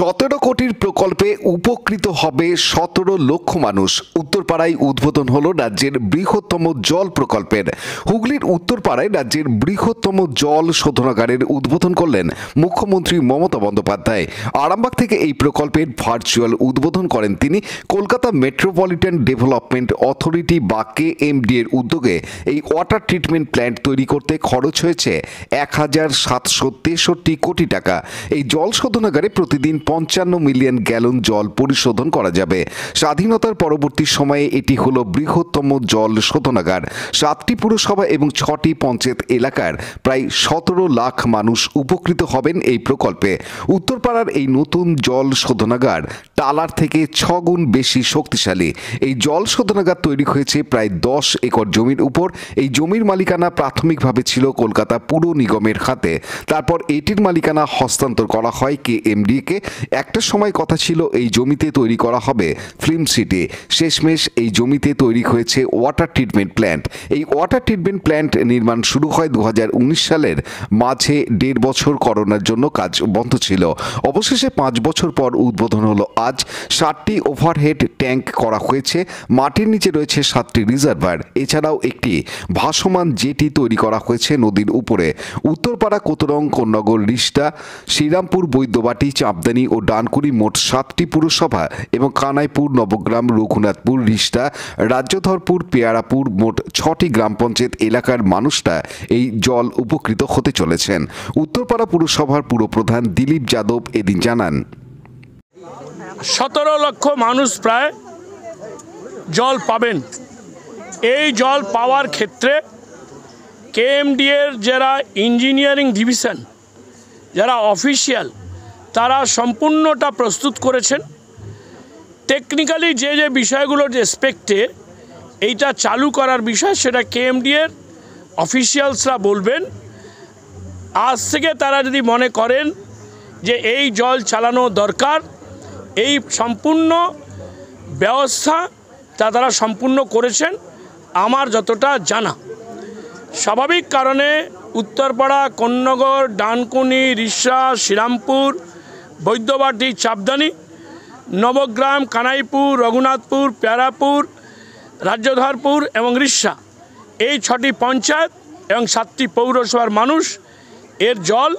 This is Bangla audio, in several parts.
সতেরো কোটির প্রকল্পে উপকৃত হবে 17 লক্ষ মানুষ। উত্তরপাড়ায় উদ্বোধন হলো রাজ্যের বৃহত্তম জল প্রকল্পের। হুগলির উত্তরপাড়ায় রাজ্যের বৃহত্তম জল শোধনাগারের উদ্বোধন করলেন মুখ্যমন্ত্রী মমতা বন্দ্যোপাধ্যায়। আরামবাগ থেকে এই প্রকল্পের ভার্চুয়াল উদ্বোধন করেন তিনি। কলকাতা মেট্রোপলিটন ডেভেলপমেন্ট অথরিটি বা KMD এর উদ্যোগে এই ওয়াটার ট্রিটমেন্ট প্ল্যান্ট তৈরি করতে খরচ হয়েছে 1763 কোটি টাকা। এই জল শোধনাগারে প্রতিদিন 55 মিলিয়ন গ্যালন জল পরিশোধন করা যাবে। স্বাধীনতার পরবর্তী সময়ে এটি হলো বৃহত্তম জল শোধনাগার। 7টি পুরসভা এবং 6টি পঞ্চায়েত এলাকার প্রায় 17 লাখ মানুষ উপকৃত হবেন এই প্রকল্পে। উত্তরপাড়ার এই নতুন জল শোধনাগার টালার থেকে 6 গুণ বেশি শক্তিশালী। এই জল শোধনাগার তৈরি হয়েছে প্রায় 10 একর জমির উপর। এই জমির মালিকানা প্রাথমিকভাবে ছিল কলকাতা পুর নিগমের হাতে। তারপর এটির মালিকানা হস্তান্তর করা হয় KMD কে। একটা সময় কথা ছিল এই জমিতে তৈরি করা হবে ফিল্ম সিটি। শেষমেশ এই জমিতে তৈরি হয়েছে ওয়াটার ট্রিটমেন্ট প্ল্যান্ট। এই ওয়াটার ট্রিটমেন্ট প্ল্যান্ট নির্মাণ শুরু হয় 2019 সালের মাঝে। 1.5 বছর করোনার জন্য কাজ বন্ধ ছিল। অবশেষে 5 বছর পর উদ্বোধন হলো আজ। 7টি ওভারহেড ট্যাঙ্ক করা হয়েছে। মাটির নিচে রয়েছে 7টি রিজার্ভার। এছাড়াও একটি ভাসমান জেটি তৈরি করা হয়েছে নদীর উপরে। উত্তরপাড়া, কোতরং, কোন্নগর, রিষ্টা, শ্রীরামপুর, বৈদ্যবাটি, চাঁপদানি ও ডানকুনি মোট 7টি পুরসভা এবং কানাইপুর, নবগ্রাম, রঘুনাথপুর, রিষ্টা, রাজ্যধরপুর, পেয়ারাপুর মোট 6টি গ্রাম পঞ্চায়েত এলাকার মানুষরা এই জল উপকৃত হতে চলেছেন। উত্তরপাড়া পুরসভার পুরপ্রধান দিলীপ যাদব এদিন জানান, 17 লক্ষ মানুষ প্রায় জল পাবেন। এই জল পাওয়ার ক্ষেত্রে KMD এর যারা ইঞ্জিনিয়ারিং ডিভিশন, যারা অফিসিয়াল, তারা সম্পূর্ণটা প্রস্তুত করেছেন। টেকনিক্যালি যে যে বিষয়গুলোর রেসপেক্টে এইটা চালু করার বিষয়, সেটা KMD এর অফিসিয়ালসরা বলবেন। আজ থেকে তারা যদি মনে করেন যে এই জল চালানো দরকার, এই সম্পূর্ণ ব্যবস্থা তারা সম্পূর্ণ করেছেন আমার যতটা জানা। স্বাভাবিক কারণে উত্তরপাড়া, কোন্নগর, ডানকুনি, রিষ্টা, শ্রীরামপুর, বৈদ্যবাটি, চাঁপদানি, নবগ্রাম, কানাইপুর, রঘুনাথপুর, পেয়ারাপুর, রাজ্যধরপুর এবং রিষ্টা, এই 6টি পঞ্চায়েত এবং 7টি পৌরসভার মানুষ এর জল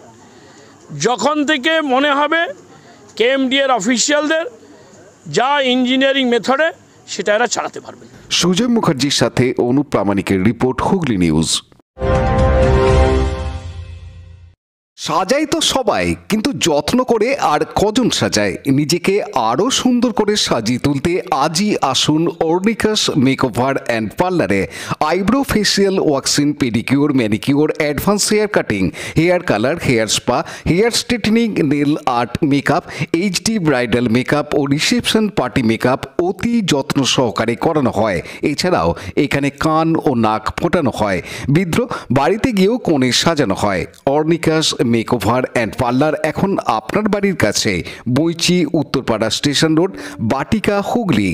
যখন থেকে মনে হবে KMD এর অফিসিয়ালদের যা ইঞ্জিনিয়ারিং মেথডে সেটা এরা চালাতে পারবেন। সুজয় মুখার্জির সাথে অনুপ প্রামাণিকের রিপোর্ট, হুগলি নিউজ। সাজাই তো সবাই, কিন্তু যত্ন করে আর কজন সাজায়? নিজেকে আরও সুন্দর করে সাজিয়ে তুলতে আজই আসুন অর্নিকাস মেকওভার অ্যান্ড পার্লারে। Eyebrow, facial, waxing, pedicure, manicure, advance hair cutting, hair colour, hair spa, hair straightening, nail art, makeup, HD bridal makeup ও রিসেপশন পার্টি মেকআপ অতি যত্ন সহকারে করানো হয়। এছাড়াও এখানে কান ও নাক ফোটানো হয়। বিদ্রোহ বাড়িতে গিয়েও কোণে সাজানো হয়। অর্নিকাস মেকওভার অ্যান্ড পার্লার এখন আপনার বাড়ির কাছে, বইচি, উত্তরপাড়া স্টেশন রোড, বাটিকা, হুগলি।